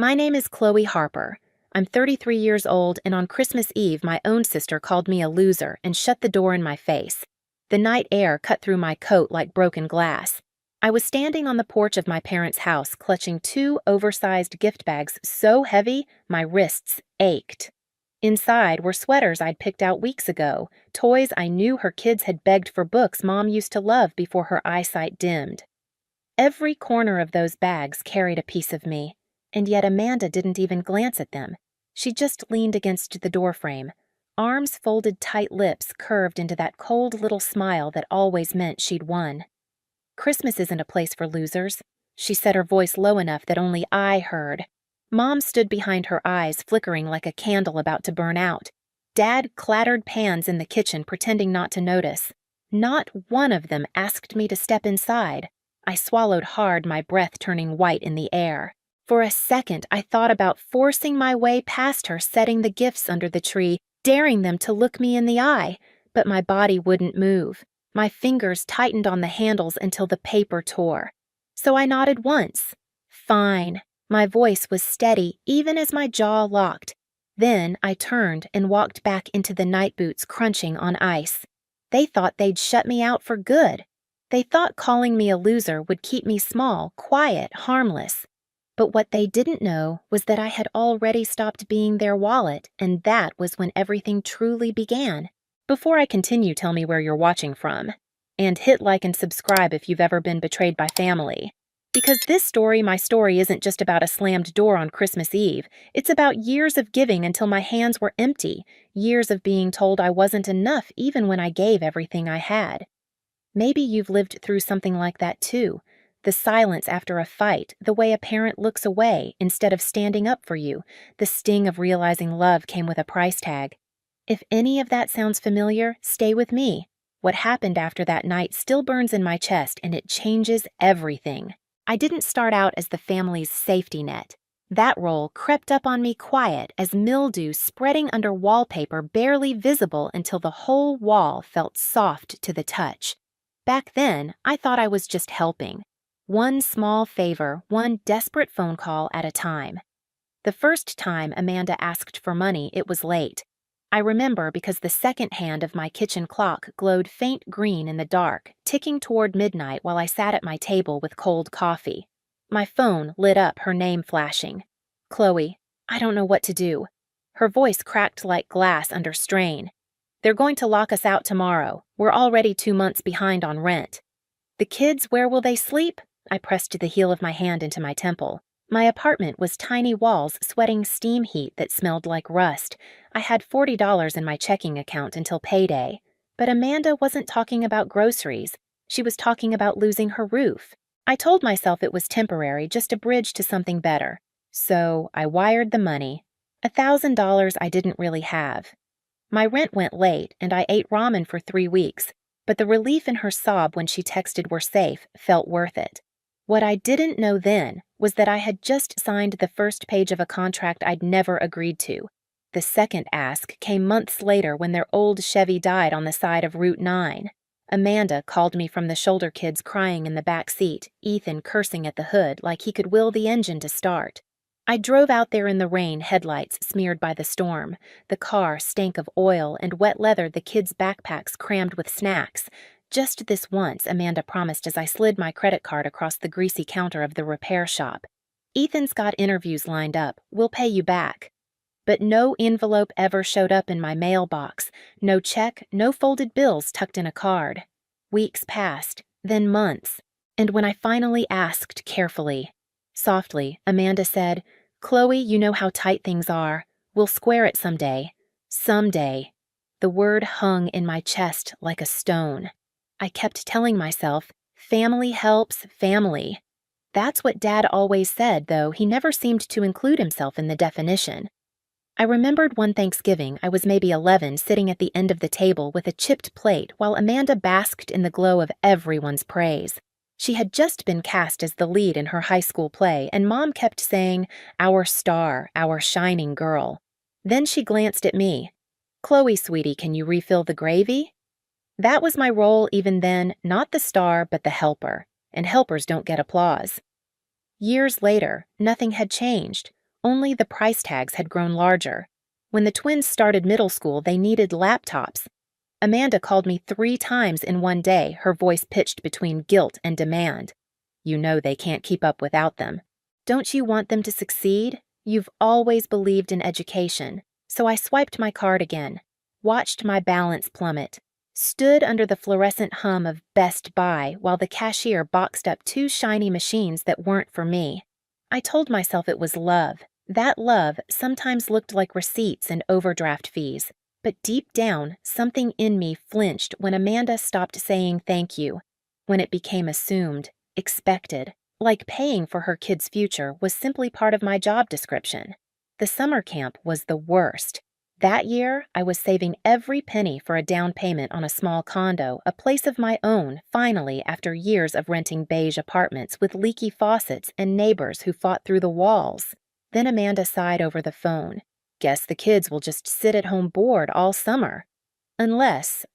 My name is Chloe Harper. I'm 33 years old, and on Christmas Eve, my own sister called me a loser and shut the door in my face. The night air cut through my coat like broken glass. I was standing on the porch of my parents' house, clutching two oversized gift bags so heavy my wrists ached. Inside were sweaters I'd picked out weeks ago, toys I knew her kids had begged for, books Mom used to love before her eyesight dimmed. Every corner of those bags carried a piece of me. And yet Amanda didn't even glance at them. She just leaned against the doorframe, arms folded tight, lips curved into that cold little smile that always meant she'd won. "Christmas isn't a place for losers," she said, her voice low enough that only I heard. Mom stood behind her, eyes flickering like a candle about to burn out. Dad clattered pans in the kitchen, pretending not to notice. Not one of them asked me to step inside. I swallowed hard, my breath turning white in the air. For a second, I thought about forcing my way past her, setting the gifts under the tree, daring them to look me in the eye, but my body wouldn't move. My fingers tightened on the handles until the paper tore. So I nodded once. Fine. My voice was steady, even as my jaw locked. Then I turned and walked back into the night boots crunching on ice. They thought they'd shut me out for good. They thought calling me a loser would keep me small, quiet, harmless. But what they didn't know was that I had already stopped being their wallet, and that was when everything truly began. Before I continue, tell me where you're watching from. And hit like and subscribe if you've ever been betrayed by family. Because this story, my story, isn't just about a slammed door on Christmas Eve. It's about years of giving until my hands were empty, years of being told I wasn't enough even when I gave everything I had. Maybe you've lived through something like that too. The silence after a fight, the way a parent looks away instead of standing up for you, the sting of realizing love came with a price tag. If any of that sounds familiar, stay with me. What happened after that night still burns in my chest, and it changes everything. I didn't start out as the family's safety net. That role crept up on me quiet as mildew spreading under wallpaper, barely visible until the whole wall felt soft to the touch. Back then, I thought I was just helping. One small favor, one desperate phone call at a time. The first time Amanda asked for money, it was late. I remember because the second hand of my kitchen clock glowed faint green in the dark, ticking toward midnight while I sat at my table with cold coffee. My phone lit up, her name flashing. "Chloe, I don't know what to do." Her voice cracked like glass under strain. "They're going to lock us out tomorrow. We're already 2 months behind on rent." "The kids, where will they sleep?" I pressed the heel of my hand into my temple. My apartment was tiny walls sweating steam heat that smelled like rust. I had $40 in my checking account until payday. But Amanda wasn't talking about groceries. She was talking about losing her roof. I told myself it was temporary, just a bridge to something better. So I wired the money. $1,000 I didn't really have. My rent went late, and I ate ramen for 3 weeks. But the relief in her sob when she texted we're safe felt worth it. What I didn't know then was that I had just signed the first page of a contract I'd never agreed to. The second ask came months later when their old Chevy died on the side of Route 9. Amanda called me from the shoulder kids crying in the back seat, Ethan cursing at the hood like he could will the engine to start. I drove out there in the rain, headlights smeared by the storm. The car stank of oil and wet leather, the kids' backpacks crammed with snacks. Just this once, Amanda promised as I slid my credit card across the greasy counter of the repair shop. "Ethan's got interviews lined up. We'll pay you back." But no envelope ever showed up in my mailbox. No check, no folded bills tucked in a card. Weeks passed, then months. And when I finally asked carefully, softly, Amanda said, "Chloe, you know how tight things are. We'll square it someday. Someday." The word hung in my chest like a stone. I kept telling myself, family helps family. That's what Dad always said, though he never seemed to include himself in the definition. I remembered one Thanksgiving, I was maybe 11, sitting at the end of the table with a chipped plate while Amanda basked in the glow of everyone's praise. She had just been cast as the lead in her high school play, and Mom kept saying, "Our star, our shining girl." Then she glanced at me. "Chloe, sweetie, can you refill the gravy?" That was my role even then, not the star, but the helper. And helpers don't get applause. Years later, nothing had changed. only the price tags had grown larger. When the twins started middle school, they needed laptops. Amanda called me 3 times in one day, her voice pitched between guilt and demand. You know they can't keep up without them. Don't you want them to succeed? You've always believed in education. So I swiped my card again, watched my balance plummet, stood under the fluorescent hum of Best Buy while the cashier boxed up 2 shiny machines that weren't for me. I told myself it was love. That love sometimes looked like receipts and overdraft fees, but deep down, something in me flinched when Amanda stopped saying thank you, when it became assumed, expected, like paying for her kid's future was simply part of my job description. The summer camp was the worst. That year, I was saving every penny for a down payment on a small condo, a place of my own, finally, after years of renting beige apartments with leaky faucets and neighbors who fought through the walls. Then Amanda sighed over the phone. Guess the kids will just sit at home bored all summer. Unless.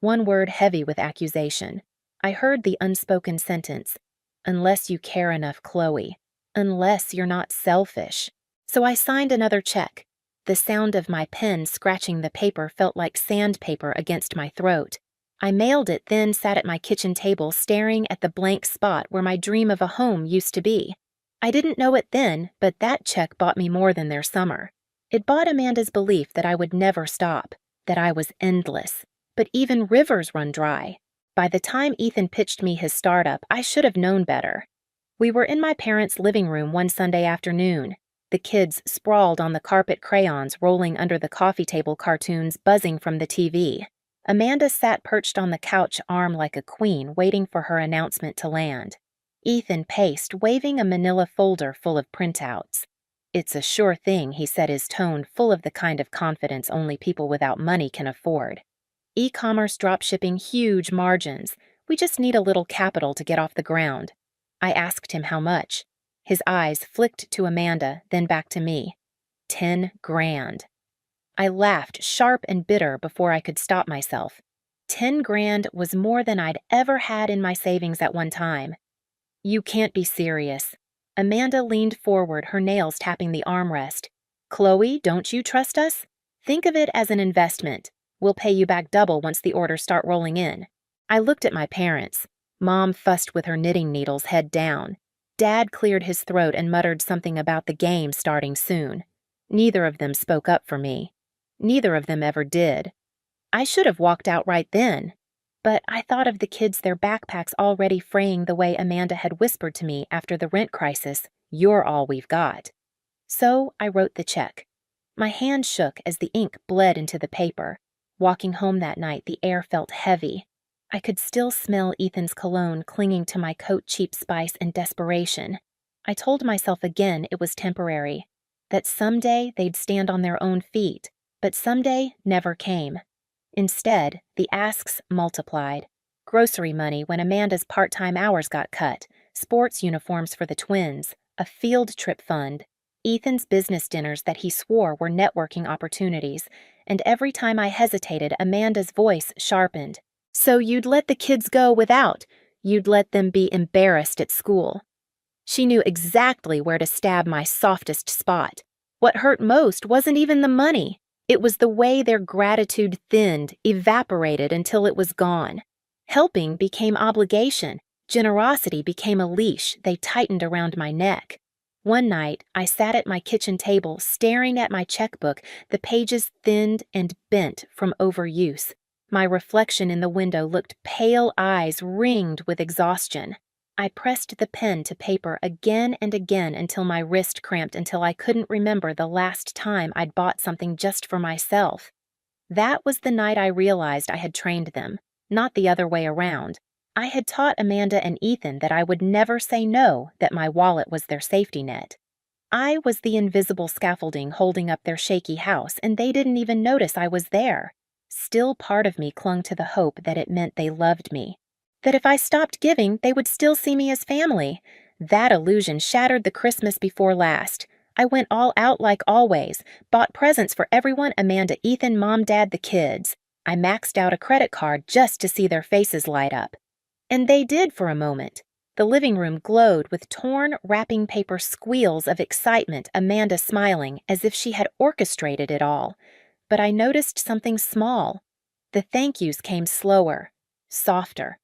One word heavy with accusation. I heard the unspoken sentence. Unless you care enough, Chloe. Unless you're not selfish. So I signed another check. The sound of my pen scratching the paper felt like sandpaper against my throat. I mailed it, then sat at my kitchen table staring at the blank spot where my dream of a home used to be. I didn't know it then, but that check bought me more than their summer. It bought Amanda's belief that I would never stop, that I was endless. But even rivers run dry. By the time Ethan pitched me his startup, I should have known better. We were in my parents' living room one Sunday afternoon. The kids sprawled on the carpet, crayons rolling under the coffee table, cartoons buzzing from the TV. Amanda sat perched on the couch, arm like a queen, waiting for her announcement to land. Ethan paced, waving a manila folder full of printouts. It's a sure thing, he said, his tone full of the kind of confidence only people without money can afford. E-commerce dropshipping, huge margins. We just need a little capital to get off the ground. I asked him how much. His eyes flicked to Amanda, then back to me. 10 grand. I laughed, sharp and bitter, before I could stop myself. 10 grand was more than I'd ever had in my savings at one time. You can't be serious. Amanda leaned forward, her nails tapping the armrest. Chloe, don't you trust us? Think of it as an investment. We'll pay you back double once the orders start rolling in. I looked at my parents. Mom fussed with her knitting needles, head down. Dad cleared his throat and muttered something about the game starting soon. Neither of them spoke up for me. Neither of them ever did. I should have walked out right then. But I thought of the kids, their backpacks already fraying the way Amanda had whispered to me after the rent crisis, "You're all we've got." So I wrote the check. My hand shook as the ink bled into the paper. Walking home that night, the air felt heavy. I could still smell Ethan's cologne clinging to my coat, cheap spice and desperation. I told myself again it was temporary, that someday they'd stand on their own feet, but someday never came. Instead, the asks multiplied. Grocery money when Amanda's part-time hours got cut, sports uniforms for the twins, a field trip fund, Ethan's business dinners that he swore were networking opportunities, and every time I hesitated, Amanda's voice sharpened. So you'd let the kids go without. You'd let them be embarrassed at school. She knew exactly where to stab my softest spot. What hurt most wasn't even the money. It was the way their gratitude thinned, evaporated until it was gone. Helping became obligation. Generosity became a leash they tightened around my neck. One night, I sat at my kitchen table staring at my checkbook, the pages thinned and bent from overuse. My reflection in the window looked pale, eyes ringed with exhaustion. I pressed the pen to paper again and again until my wrist cramped until I couldn't remember the last time I'd bought something just for myself. That was the night I realized I had trained them, not the other way around. I had taught Amanda and Ethan that I would never say no, that my wallet was their safety net. I was the invisible scaffolding holding up their shaky house, and they didn't even notice I was there. Still, part of me clung to the hope that it meant they loved me. That if I stopped giving, they would still see me as family. That illusion shattered the Christmas before last. I went all out like always, bought presents for everyone: Amanda, Ethan, Mom, Dad, the kids. I maxed out a credit card just to see their faces light up. And they did for a moment. The living room glowed with torn wrapping paper squeals of excitement, Amanda smiling as if she had orchestrated it all. But I noticed something small. The thank yous came slower, softer.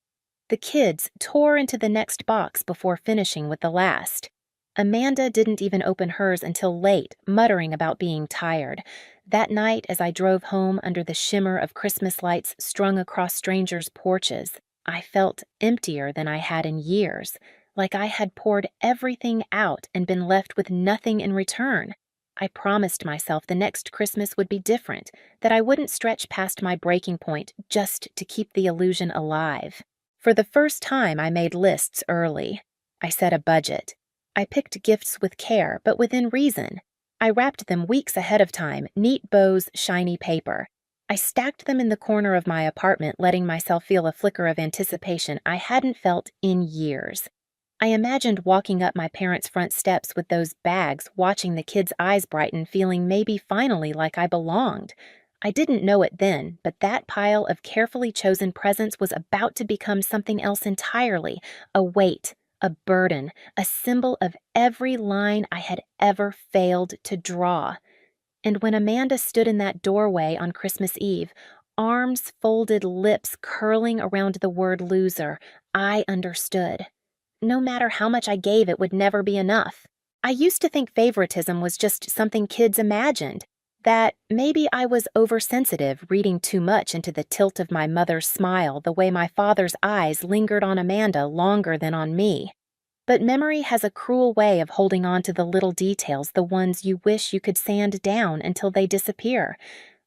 The kids tore into the next box before finishing with the last. Amanda didn't even open hers until late, muttering about being tired. That night, as I drove home under the shimmer of Christmas lights strung across strangers' porches, I felt emptier than I had in years, like I had poured everything out and been left with nothing in return. I promised myself the next Christmas would be different, that I wouldn't stretch past my breaking point just to keep the illusion alive. For the first time, I made lists early. I set a budget. I picked gifts with care, but within reason. I wrapped them weeks ahead of time, neat bows, shiny paper. I stacked them in the corner of my apartment, letting myself feel a flicker of anticipation I hadn't felt in years. I imagined walking up my parents' front steps with those bags, watching the kids' eyes brighten, feeling maybe finally like I belonged. I didn't know it then, but that pile of carefully chosen presents was about to become something else entirely, a weight, a burden, a symbol of every line I had ever failed to draw. And when Amanda stood in that doorway on Christmas Eve, arms folded, lips curling around the word loser, I understood. No matter how much I gave, it would never be enough. I used to think favoritism was just something kids imagined, that maybe I was oversensitive, reading too much into the tilt of my mother's smile the way my father's eyes lingered on Amanda longer than on me. But memory has a cruel way of holding on to the little details, the ones you wish you could sand down until they disappear.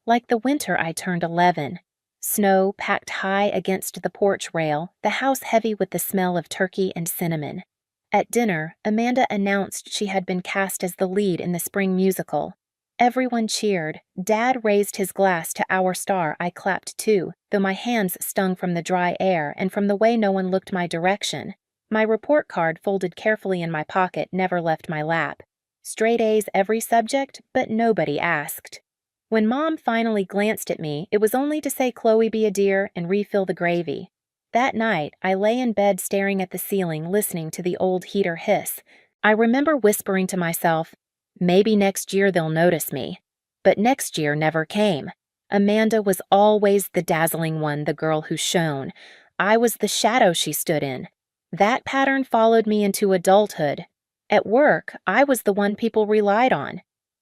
Like the winter I turned 11. Snow packed high against the porch rail, the house heavy with the smell of turkey and cinnamon. At dinner, Amanda announced she had been cast as the lead in the spring musical. Everyone cheered. Dad raised his glass to our star. I clapped too, though my hands stung from the dry air and from the way no one looked my direction. My report card, folded carefully in my pocket, never left my lap. Straight A's every subject, but nobody asked. When Mom finally glanced at me, it was only to say Chloe be a dear and refill the gravy. That night, I lay in bed staring at the ceiling, listening to the old heater hiss. I remember whispering to myself, maybe next year they'll notice me. But next year never came. Amanda was always the dazzling one, the girl who shone. I was the shadow she stood in. That pattern followed me into adulthood. At work, I was the one people relied on.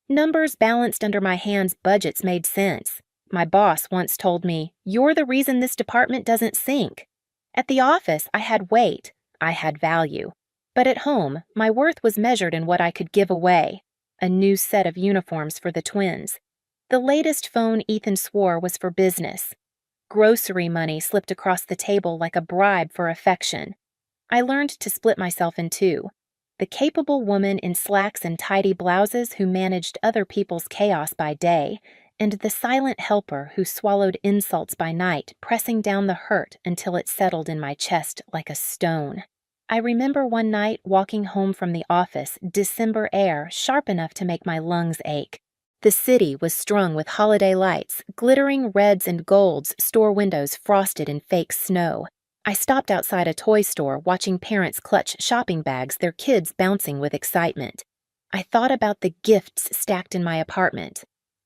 Numbers balanced under my hands, budgets made sense. My boss once told me, "You're the reason this department doesn't sink." At the office, I had weight. I had value. But at home, my worth was measured in what I could give away. A new set of uniforms for the twins. The latest phone Ethan swore was for business. Grocery money slipped across the table like a bribe for affection. I learned to split myself in two. The capable woman in slacks and tidy blouses who managed other people's chaos by day, and the silent helper who swallowed insults by night, pressing down the hurt until it settled in my chest like a stone. I remember one night walking home from the office, December air sharp enough to make my lungs ache. The city was strung with holiday lights, glittering reds and golds, store windows frosted in fake snow. I stopped outside a toy store, watching parents clutch shopping bags, their kids bouncing with excitement. I thought about the gifts stacked in my apartment.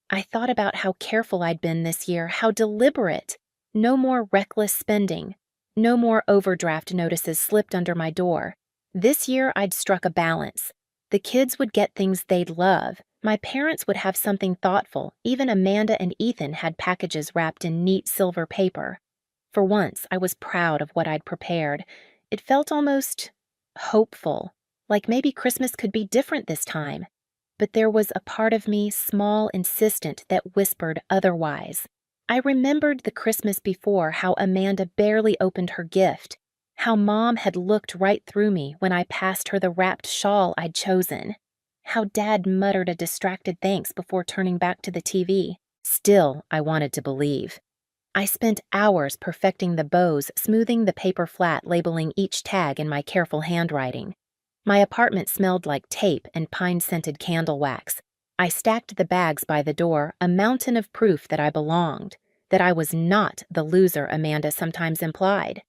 I thought about how careful I'd been this year, how deliberate. No more reckless spending. No more overdraft notices slipped under my door. This year I'd struck a balance. The kids would get things they'd love. My parents would have something thoughtful. Even Amanda and Ethan had packages wrapped in neat silver paper. For once, I was proud of what I'd prepared. It felt almost hopeful, like maybe Christmas could be different this time. But there was a part of me, small, insistent, that whispered otherwise. I remembered the Christmas before, how Amanda barely opened her gift, how Mom had looked right through me when I passed her the wrapped shawl I'd chosen, how Dad muttered a distracted thanks before turning back to the TV. Still, I wanted to believe. I spent hours perfecting the bows, smoothing the paper flat, labeling each tag in my careful handwriting. My apartment smelled like tape and pine-scented candle wax. I stacked the bags by the door, a mountain of proof that I belonged, that I was not the loser Amanda sometimes implied.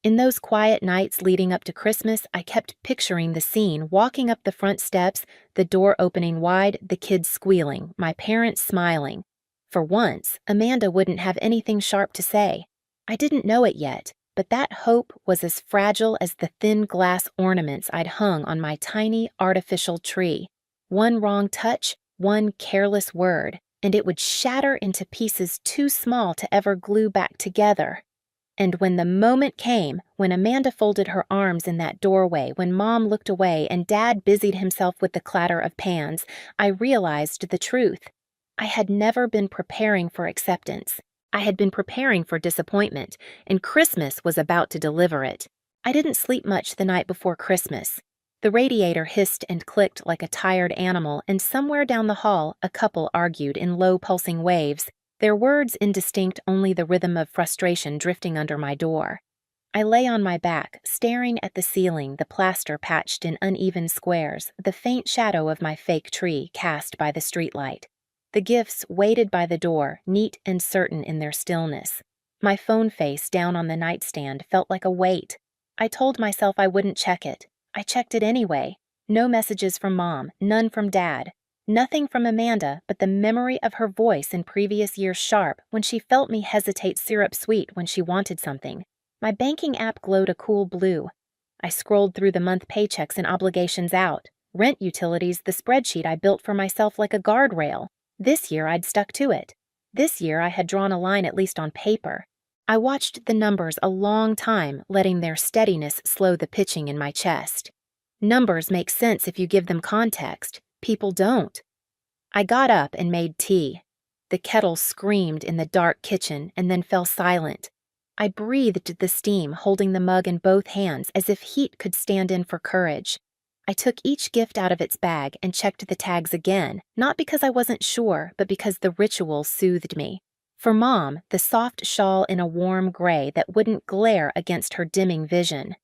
In those quiet nights leading up to Christmas, I kept picturing the scene, walking up the front steps, the door opening wide, the kids squealing, my parents smiling. For once, Amanda wouldn't have anything sharp to say. I didn't know it yet, but that hope was as fragile as the thin glass ornaments I'd hung on my tiny artificial tree. One wrong touch, one careless word, and it would shatter into pieces too small to ever glue back together. And when the moment came, when Amanda folded her arms in that doorway, when Mom looked away and Dad busied himself with the clatter of pans, I realized the truth. I had never been preparing for acceptance. I had been preparing for disappointment, and Christmas was about to deliver it. I didn't sleep much the night before Christmas. The radiator hissed and clicked like a tired animal, and somewhere down the hall, a couple argued in low pulsing waves, their words indistinct, only the rhythm of frustration drifting under my door. I lay on my back, staring at the ceiling, the plaster patched in uneven squares, the faint shadow of my fake tree cast by the streetlight. The gifts waited by the door, neat and certain in their stillness. My phone face down on the nightstand felt like a weight. I told myself I wouldn't check it. I checked it anyway. No messages from Mom, none from Dad. Nothing from Amanda but the memory of her voice in previous years sharp when she felt me hesitate syrup sweet when she wanted something. My banking app glowed a cool blue. I scrolled through the month paychecks and obligations out. Rent utilities, the spreadsheet I built for myself like a guardrail. This year I'd stuck to it. This year I had drawn a line at least on paper. I watched the numbers a long time, letting their steadiness slow the pitching in my chest. Numbers make sense if you give them context. People don't. I got up and made tea. The kettle screamed in the dark kitchen and then fell silent. I breathed the steam, holding the mug in both hands as if heat could stand in for courage. I took each gift out of its bag and checked the tags again, not because I wasn't sure, but because the ritual soothed me. For Mom, the soft shawl in a warm gray that wouldn't glare against her dimming vision.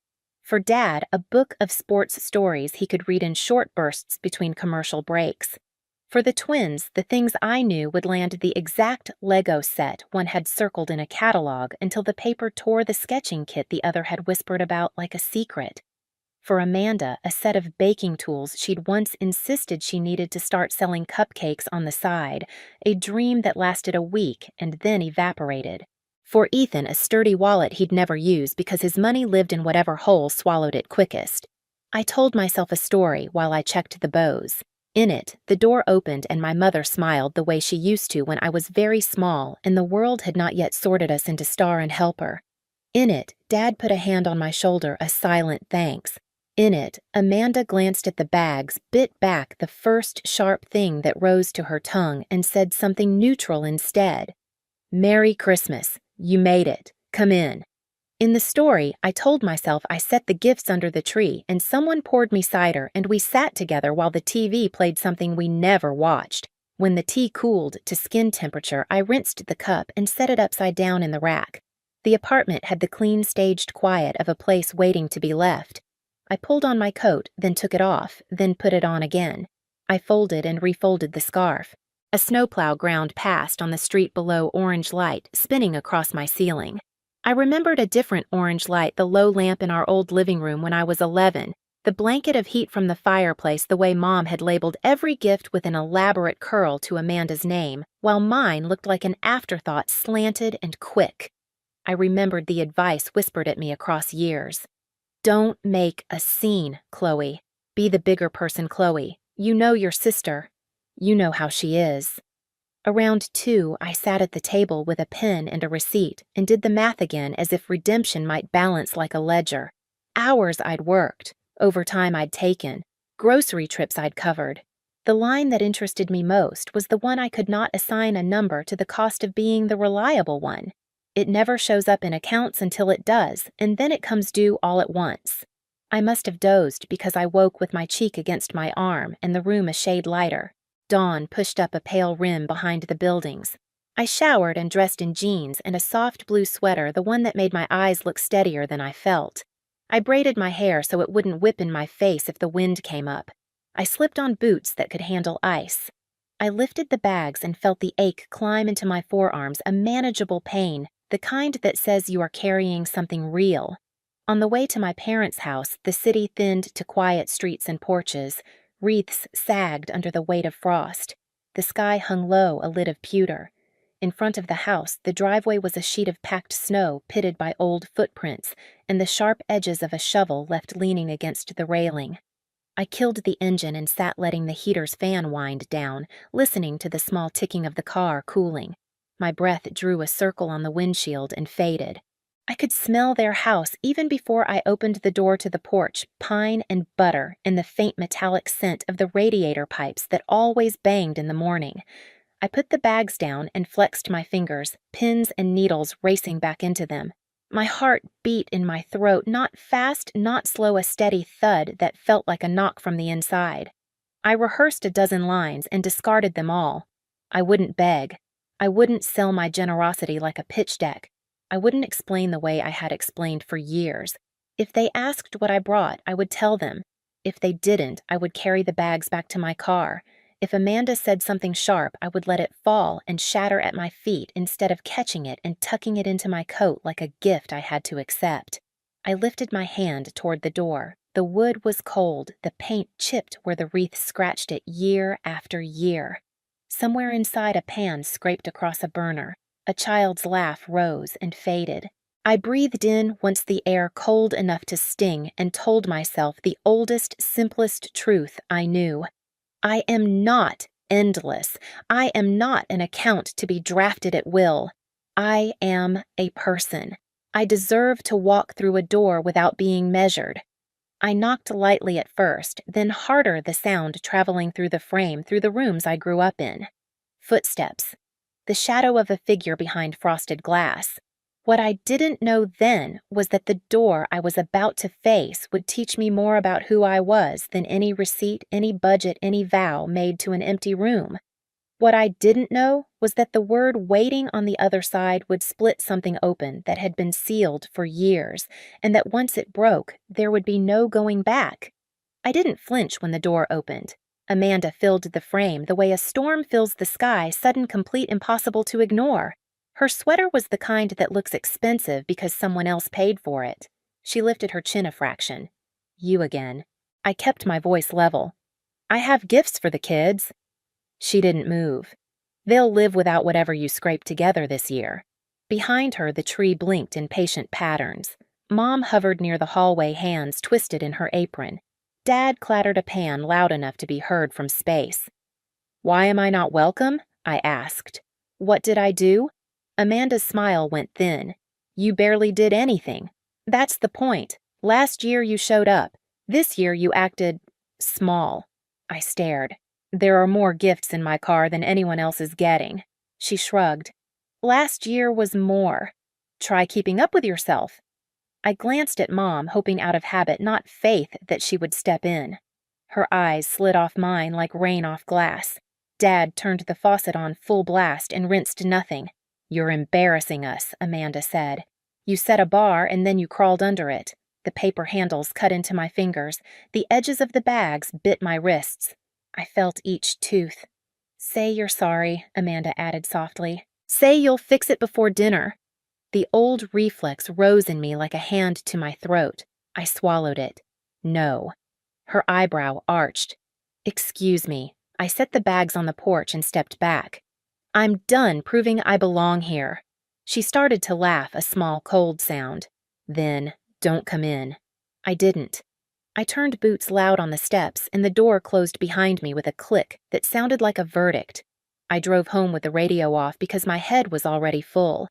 For Dad, a book of sports stories he could read in short bursts between commercial breaks. For the twins, the things I knew would land the exact Lego set one had circled in a catalog until the paper tore the sketching kit the other had whispered about like a secret. For Amanda, a set of baking tools she'd once insisted she needed to start selling cupcakes on the side, a dream that lasted a week and then evaporated. For Ethan, a sturdy wallet he'd never use because his money lived in whatever hole swallowed it quickest. I told myself a story while I checked the bows. In it, the door opened and my mother smiled the way she used to when I was very small and the world had not yet sorted us into star and helper. In it, Dad put a hand on my shoulder, a silent thanks. In it, Amanda glanced at the bags, bit back the first sharp thing that rose to her tongue, and said something neutral instead. "Merry Christmas. You made it. Come in." In the story, I told myself I set the gifts under the tree, and someone poured me cider, and we sat together while the TV played something we never watched. When the tea cooled to skin temperature, I rinsed the cup and set it upside down in the rack. The apartment had the clean, staged quiet of a place waiting to be left. I pulled on my coat, then took it off, then put it on again. I folded and refolded the scarf. A snowplow ground past on the street below, orange light spinning across my ceiling. I remembered a different orange light, the low lamp in our old living room when I was 11, the blanket of heat from the fireplace, the way Mom had labeled every gift with an elaborate curl to Amanda's name, while mine looked like an afterthought, slanted and quick. I remembered the advice whispered at me across years. "Don't make a scene, Chloe. Be the bigger person, Chloe. You know your sister. You know how she is." Around 2, I sat at the table with a pen and a receipt and did the math again as if redemption might balance like a ledger. Hours I'd worked, overtime I'd taken, grocery trips I'd covered. The line that interested me most was the one I could not assign a number to the cost of being the reliable one. It never shows up in accounts until it does, and then it comes due all at once. I must have dozed because I woke with my cheek against my arm and the room a shade lighter. Dawn pushed up a pale rim behind the buildings. I showered and dressed in jeans and a soft blue sweater, the one that made my eyes look steadier than I felt. I braided my hair so it wouldn't whip in my face if the wind came up. I slipped on boots that could handle ice. I lifted the bags and felt the ache climb into my forearms, a manageable pain, the kind that says you are carrying something real. On the way to my parents' house, the city thinned to quiet streets and porches. Wreaths sagged under the weight of frost. The sky hung low, a lid of pewter. In front of the house, the driveway was a sheet of packed snow pitted by old footprints and the sharp edges of a shovel left leaning against the railing. I killed the engine and sat letting the heater's fan wind down, listening to the small ticking of the car cooling. My breath drew a circle on the windshield and faded. I could smell their house even before I opened the door to the porch, pine and butter and the faint metallic scent of the radiator pipes that always banged in the morning. I put the bags down and flexed my fingers, pins and needles racing back into them. My heart beat in my throat, not fast, not slow, a steady thud that felt like a knock from the inside. I rehearsed a dozen lines and discarded them all. I wouldn't beg. I wouldn't sell my generosity like a pitch deck. I wouldn't explain the way I had explained for years. If they asked what I brought, I would tell them. If they didn't, I would carry the bags back to my car. If Amanda said something sharp, I would let it fall and shatter at my feet instead of catching it and tucking it into my coat like a gift I had to accept. I lifted my hand toward the door. The wood was cold, the paint chipped where the wreath scratched it year after year. Somewhere inside, a pan scraped across a burner. A child's laugh rose and faded. I breathed in once the air cold enough to sting and told myself the oldest, simplest truth I knew. I am not endless. I am not an account to be drafted at will. I am a person. I deserve to walk through a door without being measured. I knocked lightly at first, then harder, the sound traveling through the frame, through the rooms I grew up in. Footsteps. The shadow of a figure behind frosted glass. What I didn't know then was that the door I was about to face would teach me more about who I was than any receipt, any budget, any vow made to an empty room. What I didn't know was that the word waiting on the other side would split something open that had been sealed for years, and that once it broke, there would be no going back. I didn't flinch when the door opened. Amanda filled the frame the way a storm fills the sky, sudden, complete, impossible to ignore. Her sweater was the kind that looks expensive because someone else paid for it. She lifted her chin a fraction. You again. I kept my voice level. I have gifts for the kids. She didn't move. They'll live without whatever you scraped together this year. Behind her, the tree blinked in patient patterns. Mom hovered near the hallway, hands twisted in her apron. Dad clattered a pan loud enough to be heard from space. Why am I not welcome? I asked. What did I do? Amanda's smile went thin. You barely did anything. That's the point. Last year you showed up. This year you acted small. I stared. There are more gifts in my car than anyone else is getting. She shrugged. Last year was more. Try keeping up with yourself. I glanced at Mom, hoping out of habit, not faith, that she would step in. Her eyes slid off mine like rain off glass. Dad turned the faucet on full blast and rinsed nothing. You're embarrassing us, Amanda said. You set a bar and then you crawled under it. The paper handles cut into my fingers. The edges of the bags bit my wrists. I felt each tooth. Say you're sorry, Amanda added softly. Say you'll fix it before dinner. The old reflex rose in me like a hand to my throat. I swallowed it. No. Her eyebrow arched. Excuse me. I set the bags on the porch and stepped back. I'm done proving I belong here. She started to laugh, a small, cold sound. Then, don't come in. I didn't. I turned boots loud on the steps, and the door closed behind me with a click that sounded like a verdict. I drove home with the radio off because my head was already full.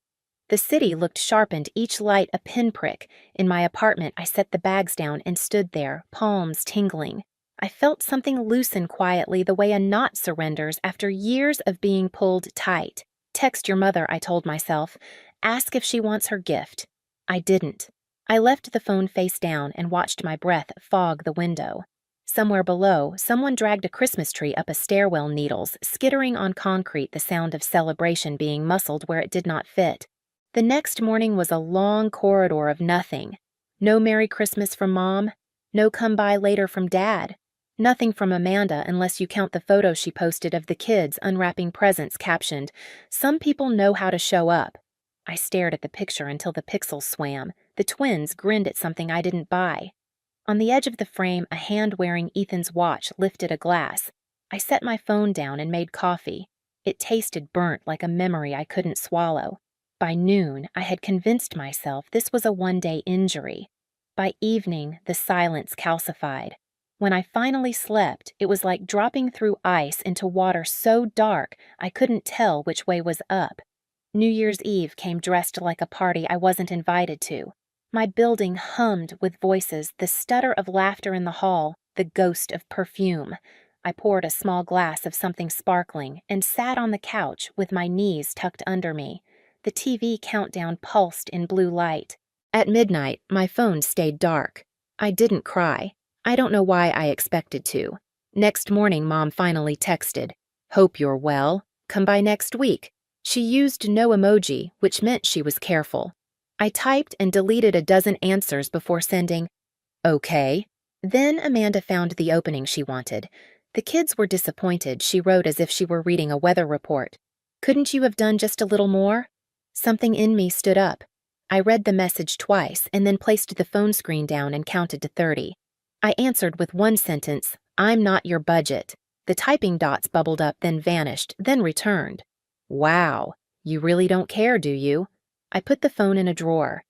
The city looked sharpened, each light a pinprick. In my apartment, I set the bags down and stood there, palms tingling. I felt something loosen quietly the way a knot surrenders after years of being pulled tight. Text your mother, I told myself. Ask if she wants her gift. I didn't. I left the phone face down and watched my breath fog the window. Somewhere below, someone dragged a Christmas tree up a stairwell, needles skittering on concrete, the sound of celebration being muscled where it did not fit. The next morning was a long corridor of nothing. No Merry Christmas from Mom. No come by later from Dad. Nothing from Amanda unless you count the photo she posted of the kids unwrapping presents captioned, "Some people know how to show up." I stared at the picture until the pixels swam. The twins grinned at something I didn't buy. On the edge of the frame, a hand wearing Ethan's watch lifted a glass. I set my phone down and made coffee. It tasted burnt like a memory I couldn't swallow. By noon, I had convinced myself this was a one-day injury. By evening, the silence calcified. When I finally slept, it was like dropping through ice into water so dark I couldn't tell which way was up. New Year's Eve came dressed like a party I wasn't invited to. My building hummed with voices, the stutter of laughter in the hall, the ghost of perfume. I poured a small glass of something sparkling and sat on the couch with my knees tucked under me. The TV countdown pulsed in blue light. At midnight, my phone stayed dark. I didn't cry. I don't know why I expected to. Next morning, Mom finally texted, "Hope you're well. Come by next week." She used no emoji, which meant she was careful. I typed and deleted a dozen answers before sending, "Okay." Then Amanda found the opening she wanted. The kids were disappointed, she wrote as if she were reading a weather report. "Couldn't you have done just a little more?" Something in me stood up. I read the message twice and then placed the phone screen down and counted to 30. I answered with one sentence, "I'm not your budget." The typing dots bubbled up, then vanished, then returned. "Wow, you really don't care, do you?" I put the phone in a drawer.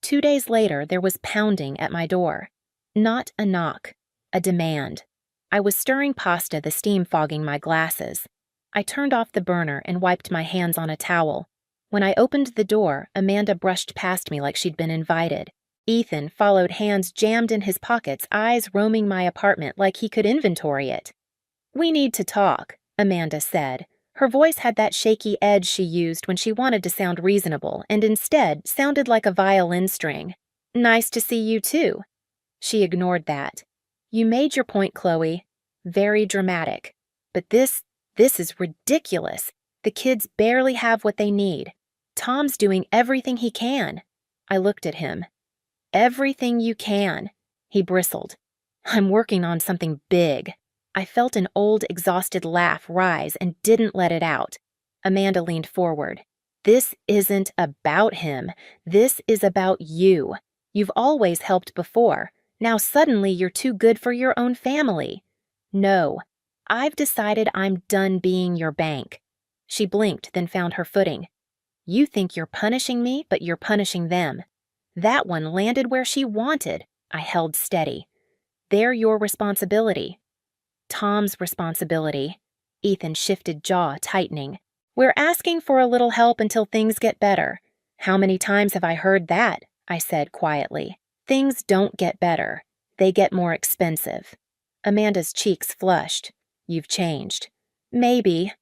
2 days later, there was pounding at my door. Not a knock, a demand. I was stirring pasta, the steam fogging my glasses. I turned off the burner and wiped my hands on a towel. When I opened the door, Amanda brushed past me like she'd been invited. Ethan followed, hands jammed in his pockets, eyes roaming my apartment like he could inventory it. "We need to talk," Amanda said. Her voice had that shaky edge she used when she wanted to sound reasonable and instead sounded like a violin string. "Nice to see you too." She ignored that. "You made your point, Chloe. Very dramatic. But this is ridiculous. The kids barely have what they need. Tom's doing everything he can." I looked at him. "Everything you can," he bristled. "I'm working on something big." I felt an old, exhausted laugh rise and didn't let it out. Amanda leaned forward. "This isn't about him. This is about you. You've always helped before. Now suddenly you're too good for your own family. No, I've decided I'm done being your bank." She blinked, then found her footing. "You think you're punishing me, but you're punishing them." That one landed where she wanted. I held steady. "They're your responsibility." "Tom's responsibility." Ethan shifted, jaw tightening. "We're asking for a little help until things get better." "How many times have I heard that?" I said quietly. "Things don't get better. They get more expensive." Amanda's cheeks flushed. "You've changed." "Maybe.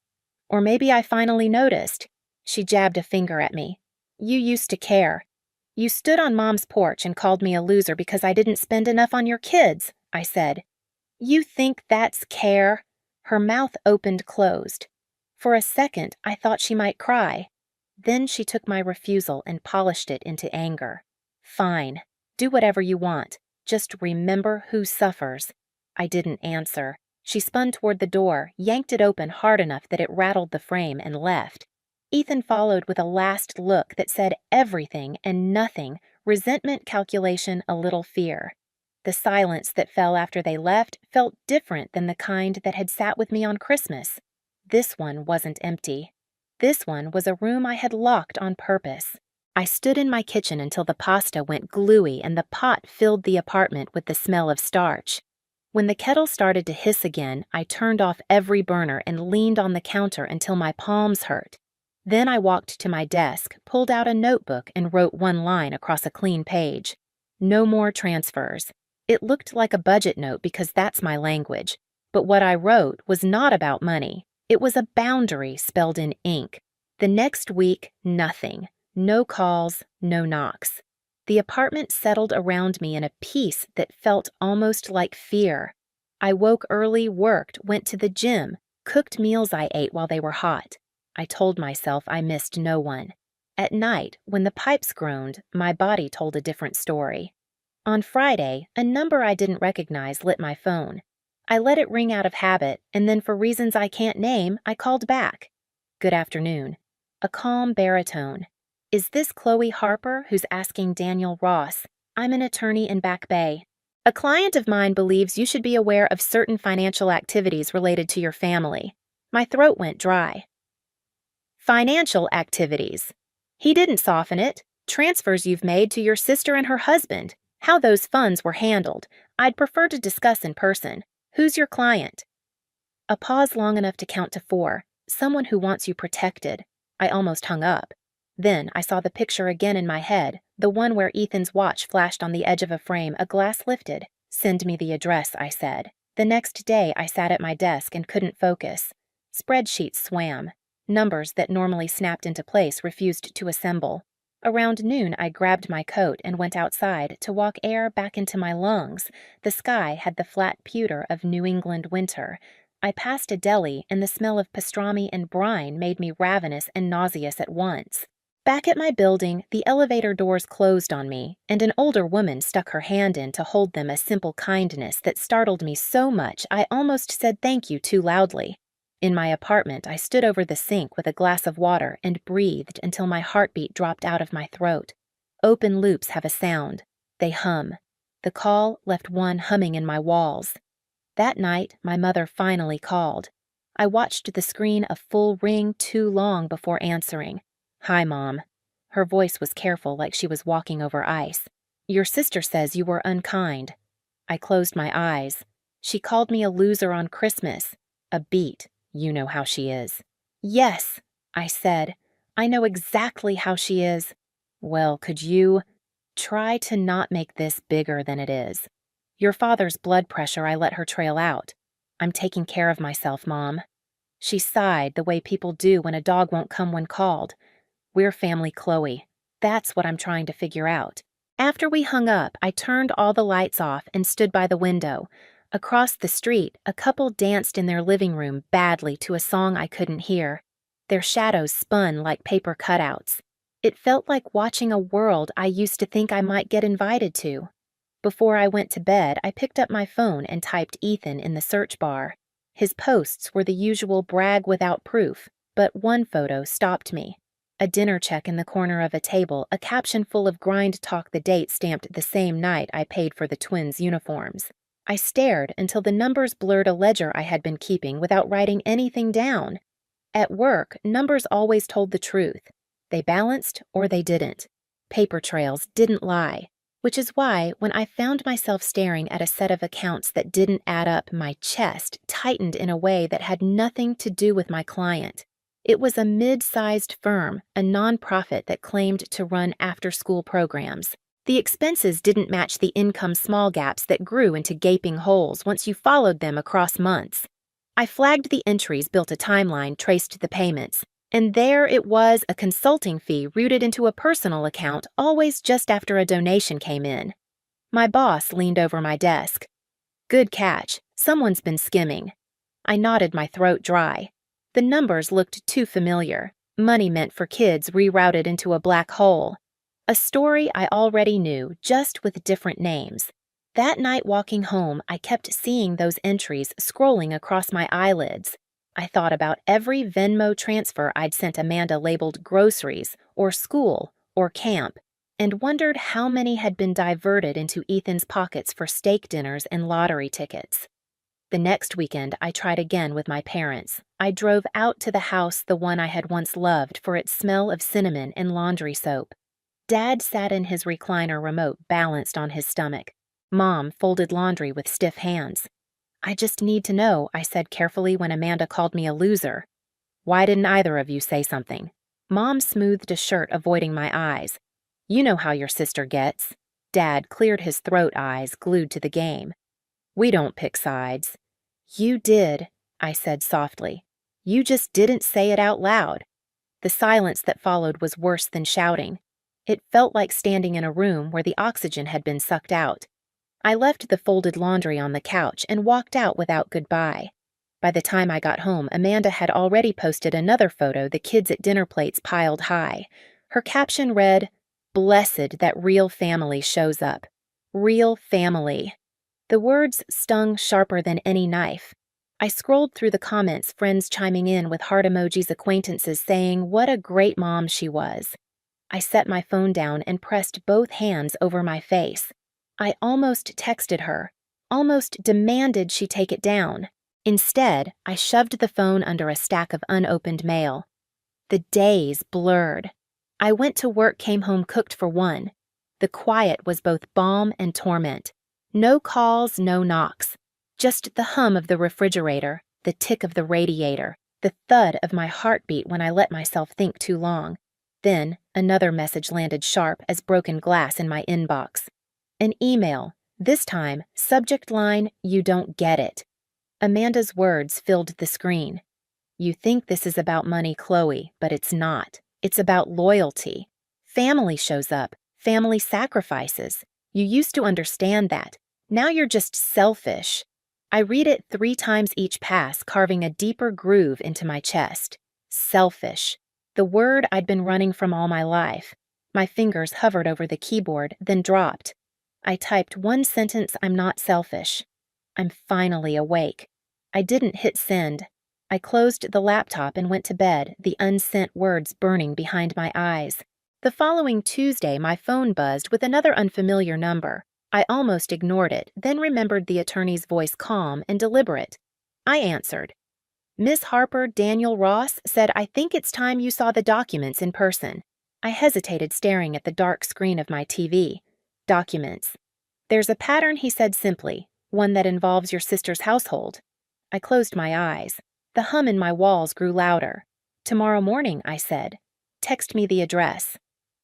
Or maybe I finally noticed." She jabbed a finger at me. "You used to care. You stood on Mom's porch and called me a loser because I didn't spend enough on your kids," I said. "You think that's care?" Her mouth opened-closed. For a second, I thought she might cry. Then she took my refusal and polished it into anger. "Fine. Do whatever you want. Just remember who suffers." I didn't answer. She spun toward the door, yanked it open hard enough that it rattled the frame, and left. Ethan followed with a last look that said everything and nothing, resentment, calculation, a little fear. The silence that fell after they left felt different than the kind that had sat with me on Christmas. This one wasn't empty. This one was a room I had locked on purpose. I stood in my kitchen until the pasta went gluey and the pot filled the apartment with the smell of starch. When the kettle started to hiss again, I turned off every burner and leaned on the counter until my palms hurt. Then I walked to my desk, pulled out a notebook, and wrote one line across a clean page. No more transfers. It looked like a budget note because that's my language. But what I wrote was not about money. It was a boundary spelled in ink. The next week, nothing. No calls, no knocks. The apartment settled around me in a peace that felt almost like fear. I woke early, worked, went to the gym, cooked meals I ate while they were hot. I told myself I missed no one. At night, when the pipes groaned, my body told a different story. On Friday, a number I didn't recognize lit my phone. I let it ring out of habit, and then for reasons I can't name, I called back. "Good afternoon." A calm baritone. Is this Chloe Harper who's asking Daniel Ross? I'm an attorney in Back Bay. A client of mine believes you should be aware of certain financial activities related to your family. My throat went dry. Financial activities. He didn't soften it. Transfers you've made to your sister and her husband. How those funds were handled. I'd prefer to discuss in person. Who's your client? A pause long enough to count to 4. Someone who wants you protected. I almost hung up. Then I saw the picture again in my head, the one where Ethan's watch flashed on the edge of a frame, a glass lifted. Send me the address, I said. The next day I sat at my desk and couldn't focus. Spreadsheets swam. Numbers that normally snapped into place refused to assemble. Around noon I grabbed my coat and went outside to walk air back into my lungs. The sky had the flat pewter of New England winter. I passed a deli and the smell of pastrami and brine made me ravenous and nauseous at once. Back at my building, the elevator doors closed on me, and an older woman stuck her hand in to hold them, a simple kindness that startled me so much I almost said thank you too loudly. In my apartment, I stood over the sink with a glass of water and breathed until my heartbeat dropped out of my throat. Open loops have a sound. They hum. The call left one humming in my walls. That night, my mother finally called. I watched the screen a full ring too long before answering. Hi, Mom. Her voice was careful, like she was walking over ice. Your sister says you were unkind. I closed my eyes. She called me a loser on Christmas. A beat. You know how she is. Yes, I said. I know exactly how she is. Well, could you try to not make this bigger than it is? Your father's blood pressure, I let her trail out. I'm taking care of myself, Mom. She sighed the way people do when a dog won't come when called. We're family Chloe. That's what I'm trying to figure out. After we hung up, I turned all the lights off and stood by the window. Across the street, a couple danced in their living room badly to a song I couldn't hear. Their shadows spun like paper cutouts. It felt like watching a world I used to think I might get invited to. Before I went to bed, I picked up my phone and typed Ethan in the search bar. His posts were the usual brag without proof, but one photo stopped me. A dinner check in the corner of a table, a caption full of grind talk, the date stamped the same night I paid for the twins' uniforms. I stared until the numbers blurred a ledger I had been keeping without writing anything down. At work, numbers always told the truth. They balanced or they didn't. Paper trails didn't lie, which is why when I found myself staring at a set of accounts that didn't add up, my chest tightened in a way that had nothing to do with my client. It was a mid-sized firm, a nonprofit that claimed to run after-school programs. The expenses didn't match the income small gaps that grew into gaping holes once you followed them across months. I flagged the entries, built a timeline, traced the payments, and there it was, a consulting fee routed into a personal account always just after a donation came in. My boss leaned over my desk. Good catch. Someone's been skimming. I nodded, my throat dry. The numbers looked too familiar. Money meant for kids rerouted into a black hole. A story I already knew, just with different names. That night walking home, I kept seeing those entries scrolling across my eyelids. I thought about every Venmo transfer I'd sent Amanda labeled groceries, or school, or camp, and wondered how many had been diverted into Ethan's pockets for steak dinners and lottery tickets. The next weekend, I tried again with my parents. I drove out to the house, the one I had once loved for its smell of cinnamon and laundry soap. Dad sat in his recliner remote, balanced on his stomach. Mom folded laundry with stiff hands. I just need to know, I said carefully when Amanda called me a loser. Why didn't either of you say something? Mom smoothed a shirt, avoiding my eyes. You know how your sister gets. Dad cleared his throat, eyes glued to the game. We don't pick sides. You did, I said softly. You just didn't say it out loud. The silence that followed was worse than shouting. It felt like standing in a room where the oxygen had been sucked out. I left the folded laundry on the couch and walked out without goodbye. By the time I got home, Amanda had already posted another photo, the kids at dinner plates piled high. Her caption read, "Blessed that real family shows up. Real family." The words stung sharper than any knife. I scrolled through the comments, friends chiming in with heart emojis, acquaintances saying what a great mom she was. I set my phone down and pressed both hands over my face. I almost texted her, almost demanded she take it down. Instead, I shoved the phone under a stack of unopened mail. The days blurred. I went to work, came home cooked for one. The quiet was both balm and torment. No calls, no knocks. Just the hum of the refrigerator, the tick of the radiator, the thud of my heartbeat when I let myself think too long. Then, another message landed sharp as broken glass in my inbox. An email, this time, subject line, "You don't get it." Amanda's words filled the screen. "You think this is about money, Chloe, but it's not. It's about loyalty. Family shows up, family sacrifices. You used to understand that. Now you're just selfish." I read it 3 times each pass, carving a deeper groove into my chest. Selfish. The word I'd been running from all my life. My fingers hovered over the keyboard, then dropped. I typed one sentence: "I'm not selfish." I'm finally awake. I didn't hit send. I closed the laptop and went to bed, the unsent words burning behind my eyes. The following Tuesday, my phone buzzed with another unfamiliar number. I almost ignored it, then remembered the attorney's voice, calm and deliberate. I answered. "Miss Harper, Daniel Ross said, I think it's time you saw the documents in person." I hesitated, staring at the dark screen of my TV. Documents. "There's a pattern," he said simply, "one that involves your sister's household." I closed my eyes. The hum in my walls grew louder. "Tomorrow morning," I said. "Text me the address."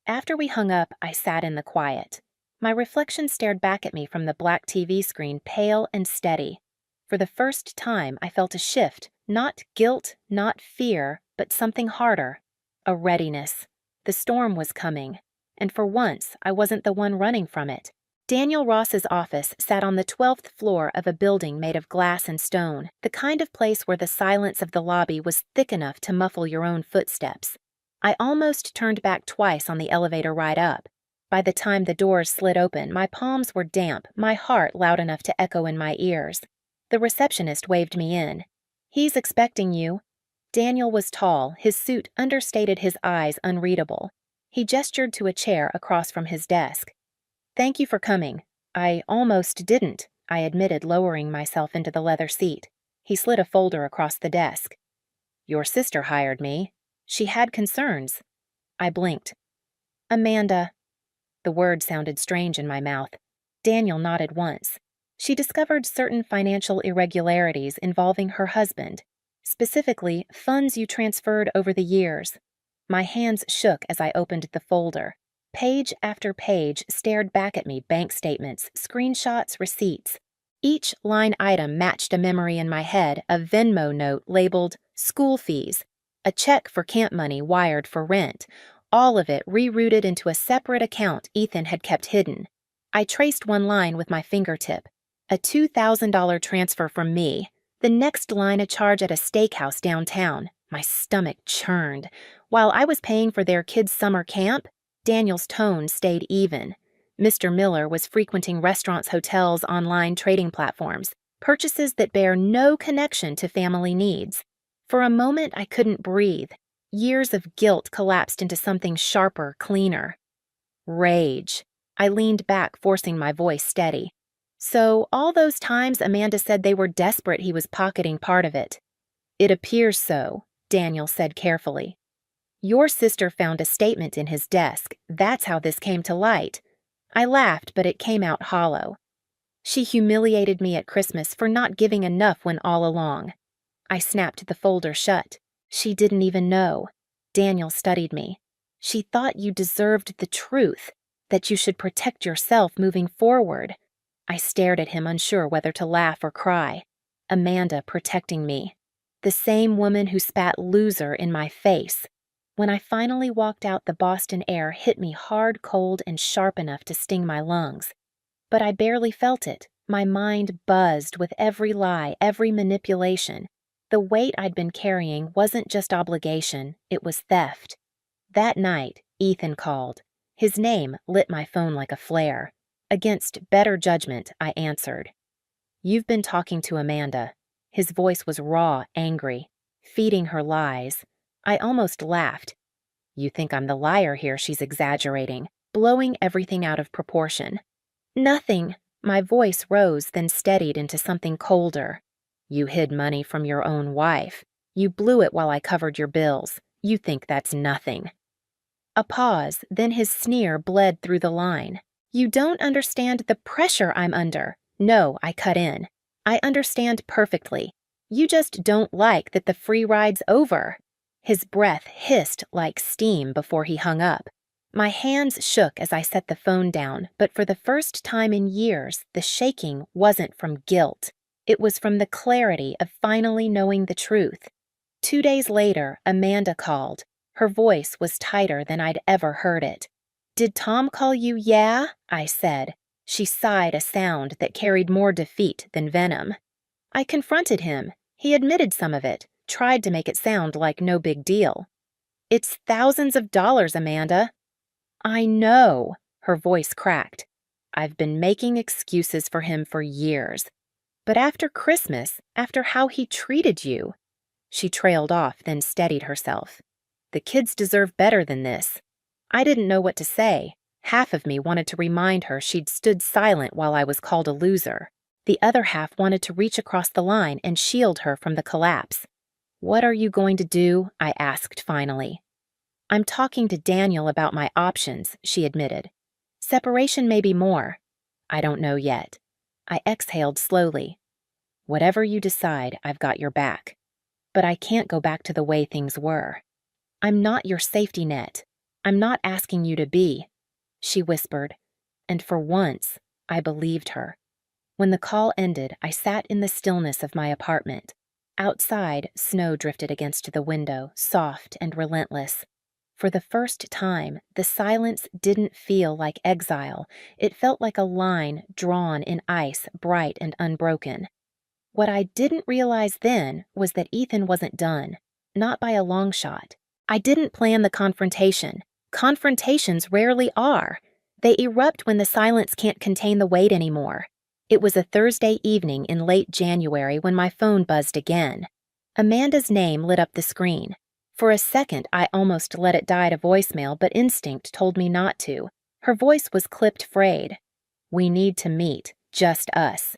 After we hung up, I sat in the quiet. My reflection stared back at me from the black TV screen, pale and steady. For the first time, I felt a shift, not guilt, not fear, but something harder. A readiness. The storm was coming, and for once, I wasn't the one running from it. Daniel Ross's office sat on the 12th floor of a building made of glass and stone, the kind of place where the silence of the lobby was thick enough to muffle your own footsteps. I almost turned back twice on the elevator ride up. By the time the doors slid open, my palms were damp, my heart loud enough to echo in my ears. The receptionist waved me in. "He's expecting you." Daniel was tall, his suit understated, his eyes unreadable. He gestured to a chair across from his desk. "Thank you for coming." "I almost didn't," I admitted, lowering myself into the leather seat. He slid a folder across the desk. "Your sister hired me. She had concerns." I blinked. "Amanda." The word sounded strange in my mouth. Daniel nodded once. "She discovered certain financial irregularities involving her husband, specifically funds you transferred over the years." My hands shook as I opened the folder. Page after page stared back at me, bank statements, screenshots, receipts. Each line item matched a memory in my head, a Venmo note labeled "school fees," a check for camp money wired for rent, all of it rerouted into a separate account Ethan had kept hidden. I traced one line with my fingertip. A $2,000 transfer from me. The next line, a charge at a steakhouse downtown. My stomach churned. While I was paying for their kids' summer camp, Daniel's tone stayed even. Mr. Miller was frequenting restaurants, hotels, online trading platforms, purchases that bear no connection to family needs. For a moment, I couldn't breathe. Years of guilt collapsed into something sharper, cleaner. Rage. I leaned back, forcing my voice steady. "So, all those times Amanda said they were desperate he was pocketing part of it." "It appears so," Daniel said carefully. "Your sister found a statement in his desk. That's how this came to light." I laughed, but it came out hollow. "She humiliated me at Christmas for not giving enough when all along." I snapped the folder shut. "She didn't even know." Daniel studied me. "She thought you deserved the truth, that you should protect yourself moving forward." I stared at him, unsure whether to laugh or cry. Amanda protecting me. The same woman who spat "loser" in my face. When I finally walked out, the Boston air hit me hard, cold, and sharp enough to sting my lungs. But I barely felt it. My mind buzzed with every lie, every manipulation. The weight I'd been carrying wasn't just obligation, it was theft. That night, Ethan called. His name lit my phone like a flare. Against better judgment, I answered. "You've been talking to Amanda." His voice was raw, angry. "Feeding her lies." I almost laughed. You think I'm the liar here, she's exaggerating, blowing everything out of proportion. Nothing. My voice rose, then steadied into something colder. You hid money from your own wife. You blew it while I covered your bills. You think that's nothing. A pause, then his sneer bled through the line. You don't understand the pressure I'm under. No, I cut in. I understand perfectly. You just don't like that the free ride's over. His breath hissed like steam before he hung up. My hands shook as I set the phone down, but for the first time in years, the shaking wasn't from guilt. It was from the clarity of finally knowing the truth. 2 days later, Amanda called. Her voice was tighter than I'd ever heard it. "Did Tom call you, yeah?" I said. She sighed a sound that carried more defeat than venom. I confronted him. He admitted some of it, tried to make it sound like no big deal. "It's thousands of dollars, Amanda." "I know," her voice cracked. "I've been making excuses for him for years. But after Christmas, after how he treated you—" She trailed off, then steadied herself. "The kids deserve better than this." I didn't know what to say. Half of me wanted to remind her she'd stood silent while I was called a loser. The other half wanted to reach across the line and shield her from the collapse. "What are you going to do?" I asked finally. "I'm talking to Daniel about my options," she admitted. "Separation may be more. I don't know yet." I exhaled slowly. "Whatever you decide, I've got your back. But I can't go back to the way things were. I'm not your safety net. I'm not asking you to be," she whispered, and for once, I believed her. When the call ended, I sat in the stillness of my apartment. Outside, snow drifted against the window, soft and relentless. For the first time, the silence didn't feel like exile. It felt like a line drawn in ice, bright and unbroken. What I didn't realize then was that Ethan wasn't done, not by a long shot. I didn't plan the confrontation. Confrontations rarely are. They erupt when the silence can't contain the weight anymore. It was a Thursday evening in late January when my phone buzzed again. Amanda's name lit up the screen. For a second, I almost let it die to voicemail, but instinct told me not to. Her voice was clipped frayed. "We need to meet, just us."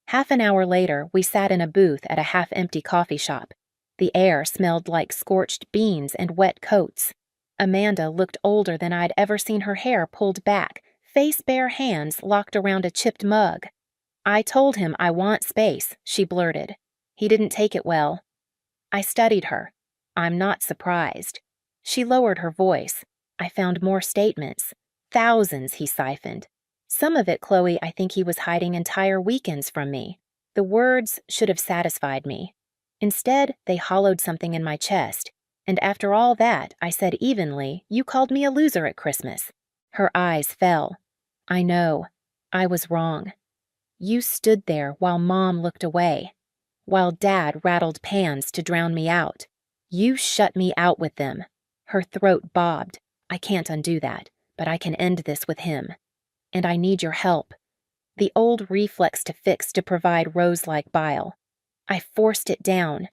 Half an hour later, we sat in a booth at a half-empty coffee shop. The air smelled like scorched beans and wet coats. Amanda looked older than I'd ever seen her hair pulled back, face-bare hands locked around a chipped mug. "I told him I want space," she blurted. "He didn't take it well." I studied her. "I'm not surprised." She lowered her voice. I found more statements. "Thousands," he siphoned. "Some of it, Chloe, I think he was hiding entire weekends from me." The words should have satisfied me. Instead, they hollowed something in my chest. "And after all that," I said evenly, "you called me a loser at Christmas." Her eyes fell. "I know. I was wrong. You stood there while Mom looked away, while Dad rattled pans to drown me out. You shut me out with them." Her throat bobbed. "I can't undo that, but I can end this with him. And I need your help." The old reflex to fix to provide rose-like bile. I forced it down.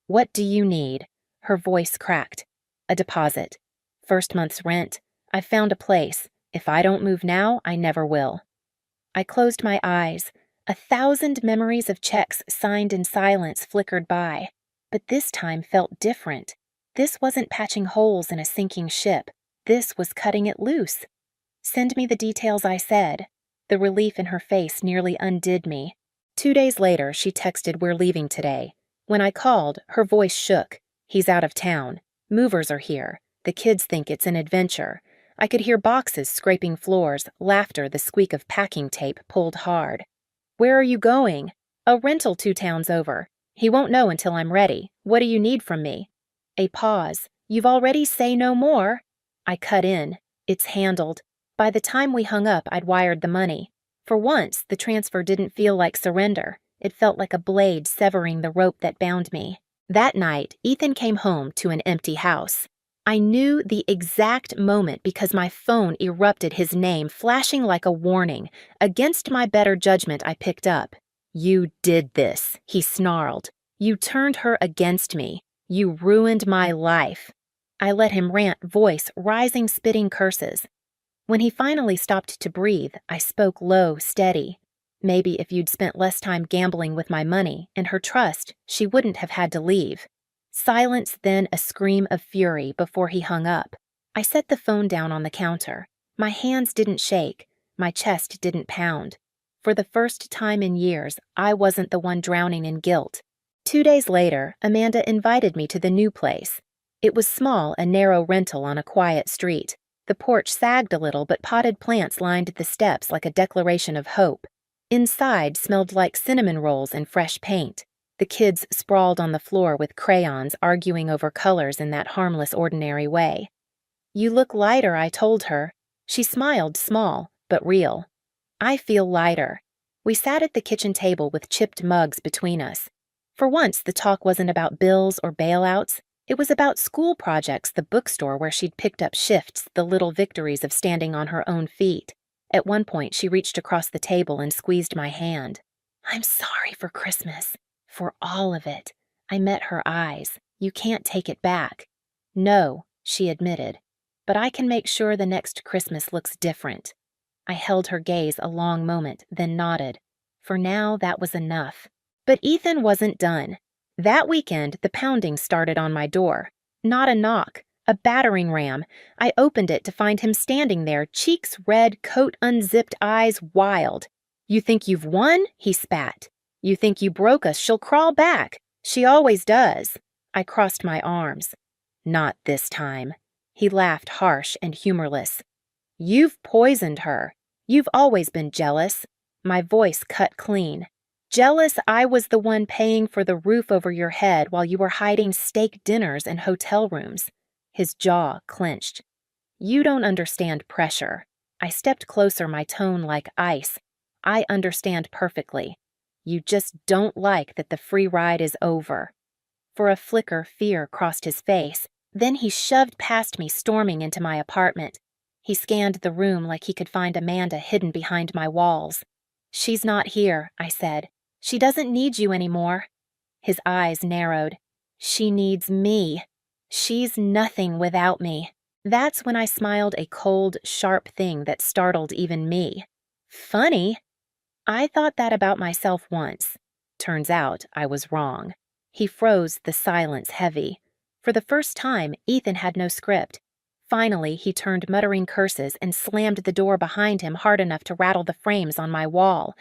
"What do you need?" Her voice cracked. "A deposit. First month's rent. I've found a place. If I don't move now, I never will." I closed my eyes. 1,000 memories of checks signed in silence flickered by. But this time felt different. This wasn't patching holes in a sinking ship. This was cutting it loose. "Send me the details," I said. The relief in her face nearly undid me. 2 days later, she texted, "We're leaving today." When I called, her voice shook. "He's out of town. Movers are here. The kids think it's an adventure." I could hear boxes scraping floors, laughter, the squeak of packing tape pulled hard. "Where are you going?" "A rental 2 towns over. He won't know until I'm ready. What do you need from me?" A pause. "You've already say no more." I cut in. "It's handled." By the time we hung up, I'd wired the money. For once, the transfer didn't feel like surrender. It felt like a blade severing the rope that bound me. That night, Ethan came home to an empty house. I knew the exact moment because my phone erupted his name, flashing like a warning. Against my better judgment, I picked up. "You did this," he snarled. "You turned her against me. You ruined my life." I let him rant, voice rising, spitting curses. When he finally stopped to breathe, I spoke low, steady. Maybe if you'd spent less time gambling with my money and her trust, she wouldn't have had to leave. Silence, then a scream of fury before he hung up. I set the phone down on the counter. My hands didn't shake. My chest didn't pound. For the first time in years, I wasn't the one drowning in guilt. 2 days later, Amanda invited me to the new place. It was small, a narrow rental on a quiet street. The porch sagged a little, but potted plants lined the steps like a declaration of hope. Inside smelled like cinnamon rolls and fresh paint. The kids sprawled on the floor with crayons, arguing over colors in that harmless, ordinary way. "You look lighter," I told her. She smiled, small, but real. "I feel lighter." We sat at the kitchen table with chipped mugs between us. For once, the talk wasn't about bills or bailouts. It was about school projects, the bookstore where she'd picked up shifts, the little victories of standing on her own feet. At one point, she reached across the table and squeezed my hand. "I'm sorry for Christmas. For all of it." I met her eyes. "You can't take it back." "No," she admitted. "But I can make sure the next Christmas looks different." I held her gaze a long moment, then nodded. For now, that was enough. But Ethan wasn't done. That weekend, the pounding started on my door. Not a knock, a battering ram. I opened it to find him standing there, cheeks red, coat unzipped, eyes wild. "You think you've won?" he spat. "You think you broke us? She'll crawl back. She always does." I crossed my arms. "Not this time." He laughed, harsh and humorless. "You've poisoned her. You've always been jealous." My voice cut clean. "Jealous I was the one paying for the roof over your head while you were hiding steak dinners in hotel rooms." His jaw clenched. "You don't understand pressure." I stepped closer, my tone like ice. "I understand perfectly. You just don't like that the free ride is over." For a flicker, fear crossed his face. Then he shoved past me, storming into my apartment. He scanned the room like he could find Amanda hidden behind my walls. "She's not here," I said. "She doesn't need you anymore." His eyes narrowed. "She needs me. She's nothing without me." That's when I smiled, a cold, sharp thing that startled even me. "Funny." I thought that about myself once. Turns out I was wrong. He froze, the silence heavy. For the first time, Ethan had no script. Finally, he turned, muttering curses, and slammed the door behind him hard enough to rattle the frames on my wall.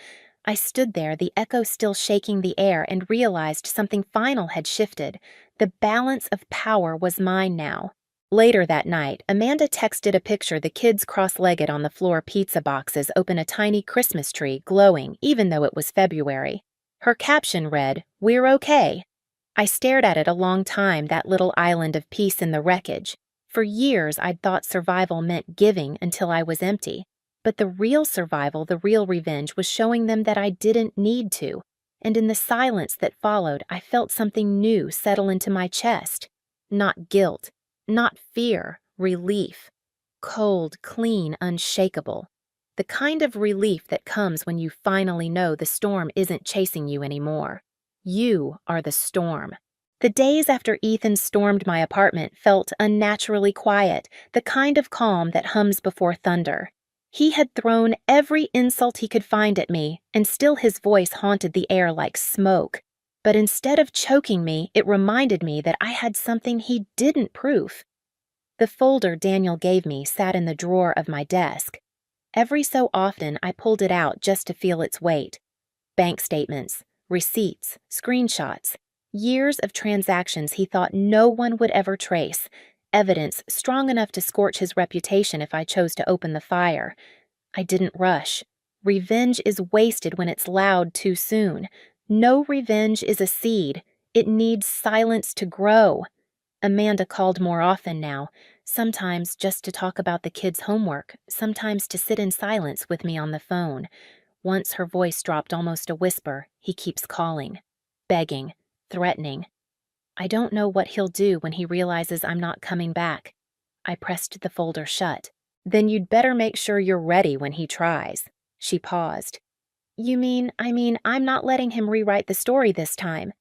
I stood there, the echo still shaking the air, and realized something final had shifted. The balance of power was mine now. Later that night, Amanda texted a picture the kids cross-legged on the floor, pizza boxes, open a tiny Christmas tree, glowing, even though it was February. Her caption read, "We're okay." I stared at it a long time, that little island of peace in the wreckage. For years, I'd thought survival meant giving until I was empty. But the real survival, the real revenge, was showing them that I didn't need to. And in the silence that followed, I felt something new settle into my chest. Not guilt, not fear, relief. Cold, clean, unshakable. The kind of relief that comes when you finally know the storm isn't chasing you anymore. You are the storm. The days after Ethan stormed my apartment felt unnaturally quiet, the kind of calm that hums before thunder. He had thrown every insult he could find at me, and still his voice haunted the air like smoke. But instead of choking me, it reminded me that I had something he didn't proof. The folder Daniel gave me sat in the drawer of my desk. Every so often, I pulled it out just to feel its weight. Bank statements, receipts, screenshots. Years of transactions he thought no one would ever trace. Evidence strong enough to scorch his reputation if I chose to open the fire. I didn't rush. Revenge is wasted when it's loud too soon. No revenge is a seed. It needs silence to grow. Amanda called more often now, sometimes just to talk about the kids' homework, sometimes to sit in silence with me on the phone. Once her voice dropped almost a whisper. He keeps calling, begging, threatening. I don't know what he'll do when he realizes I'm not coming back. I pressed the folder shut. "Then you'd better make sure you're ready when he tries." She paused. "You mean, I'm not letting him rewrite the story this time."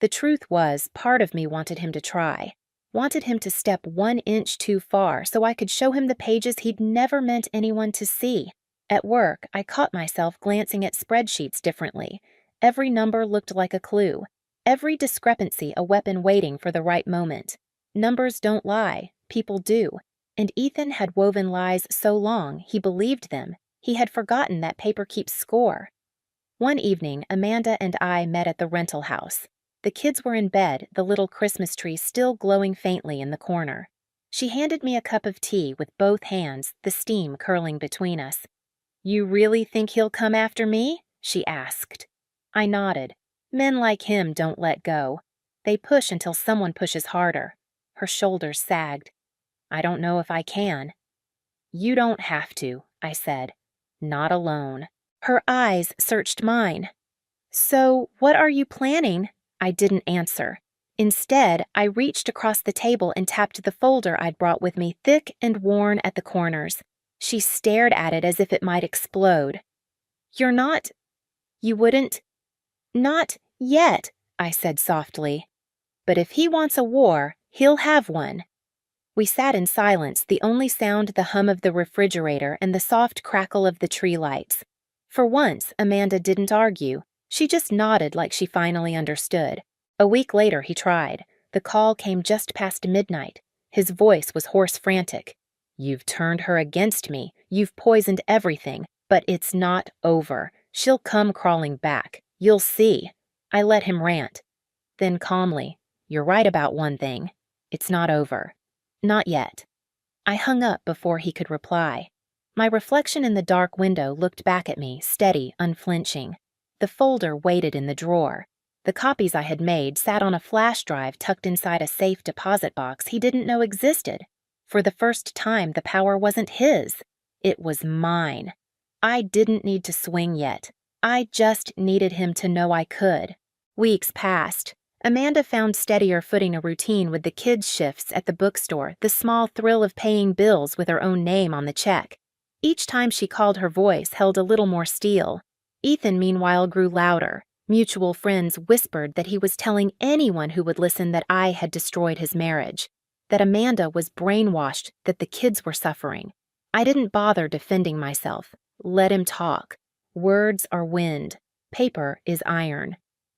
The truth was, part of me wanted him to try. wanted him to step 1 inch too far so I could show him the pages he'd never meant anyone to see. At work, I caught myself glancing at spreadsheets differently. Every number looked like a clue. Every discrepancy a weapon waiting for the right moment. Numbers don't lie, people do. And Ethan had woven lies so long he believed them. He had forgotten that paper keeps score. One evening, Amanda and I met at the rental house. The kids were in bed, the little Christmas tree still glowing faintly in the corner. She handed me a cup of tea with both hands, the steam curling between us. "You really think he'll come after me?" she asked. I nodded. Men like him don't let go. They push until someone pushes harder. Her shoulders sagged. "I don't know if I can." "You don't have to," I said. "Not alone." Her eyes searched mine. "So, what are you planning?" I didn't answer. Instead, I reached across the table and tapped the folder I'd brought with me thick and worn at the corners. She stared at it as if it might explode. "You're not... You wouldn't..." "Not yet," I said softly. "But if he wants a war, he'll have one." We sat in silence, the only sound the hum of the refrigerator and the soft crackle of the tree lights. For once, Amanda didn't argue. She just nodded like she finally understood. A week later, he tried. The call came just past midnight. His voice was hoarse frantic. "You've turned her against me. You've poisoned everything. But it's not over. She'll come crawling back. You'll see." I let him rant. Then calmly, "You're right about one thing. It's not over. Not yet." I hung up before he could reply. My reflection in the dark window looked back at me, steady, unflinching. The folder waited in the drawer. The copies I had made sat on a flash drive tucked inside a safe deposit box he didn't know existed. For the first time, the power wasn't his. It was mine. I didn't need to swing yet. I just needed him to know I could. Weeks passed. Amanda found steadier footing a routine with the kids' shifts at the bookstore, the small thrill of paying bills with her own name on the check. Each time she called, her voice held a little more steel. Ethan, meanwhile, grew louder. Mutual friends whispered that he was telling anyone who would listen that I had destroyed his marriage, that Amanda was brainwashed, that the kids were suffering. I didn't bother defending myself. Let him talk. Words are wind. Paper is iron.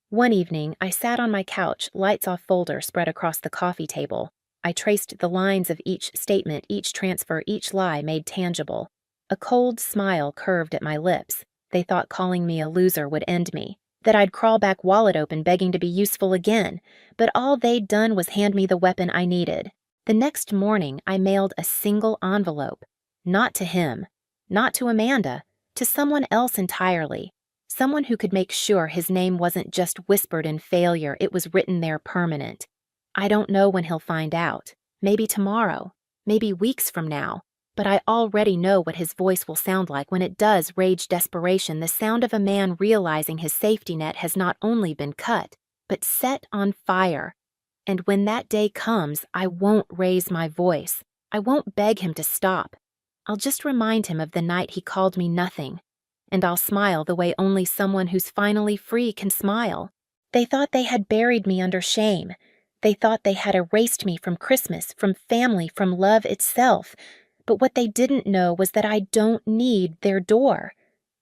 One evening, I sat on my couch, lights-off folder spread across the coffee table. I traced the lines of each statement, each transfer, each lie made tangible. A cold smile curved at my lips. They thought calling me a loser would end me, that I'd crawl back wallet open begging to be useful again, but all they'd done was hand me the weapon I needed. The next morning, I mailed a single envelope. Not to him, not to Amanda, to someone else entirely. Someone who could make sure his name wasn't just whispered in failure, it was written there permanent. I don't know when he'll find out. Maybe tomorrow, maybe weeks from now. But I already know what his voice will sound like when it does rage desperation, the sound of a man realizing his safety net has not only been cut, but set on fire. And when that day comes, I won't raise my voice. I won't beg him to stop. I'll just remind him of the night he called me nothing. And I'll smile the way only someone who's finally free can smile. They thought they had buried me under shame. They thought they had erased me from Christmas, from family, from love itself. But what they didn't know was that I don't need their door.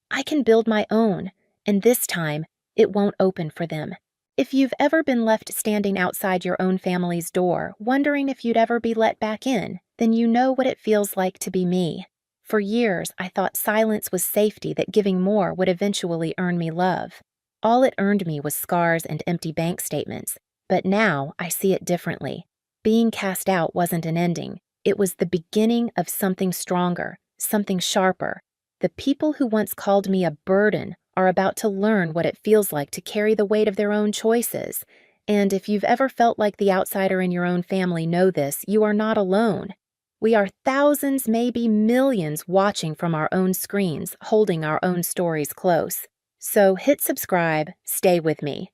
I can build my own, and this time, it won't open for them. If you've ever been left standing outside your own family's door, wondering if you'd ever be let back in, then you know what it feels like to be me. For years, I thought silence was safety, that giving more would eventually earn me love. All it earned me was scars and empty bank statements. But now, I see it differently. Being cast out wasn't an ending. It was the beginning of something stronger, something sharper. The people who once called me a burden are about to learn what it feels like to carry the weight of their own choices. And if you've ever felt like the outsider in your own family, know this, you are not alone. We are thousands, maybe millions, watching from our own screens, holding our own stories close. So hit subscribe, stay with me.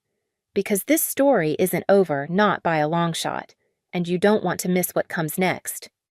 Because this story isn't over, not by a long shot, and you don't want to miss what comes next.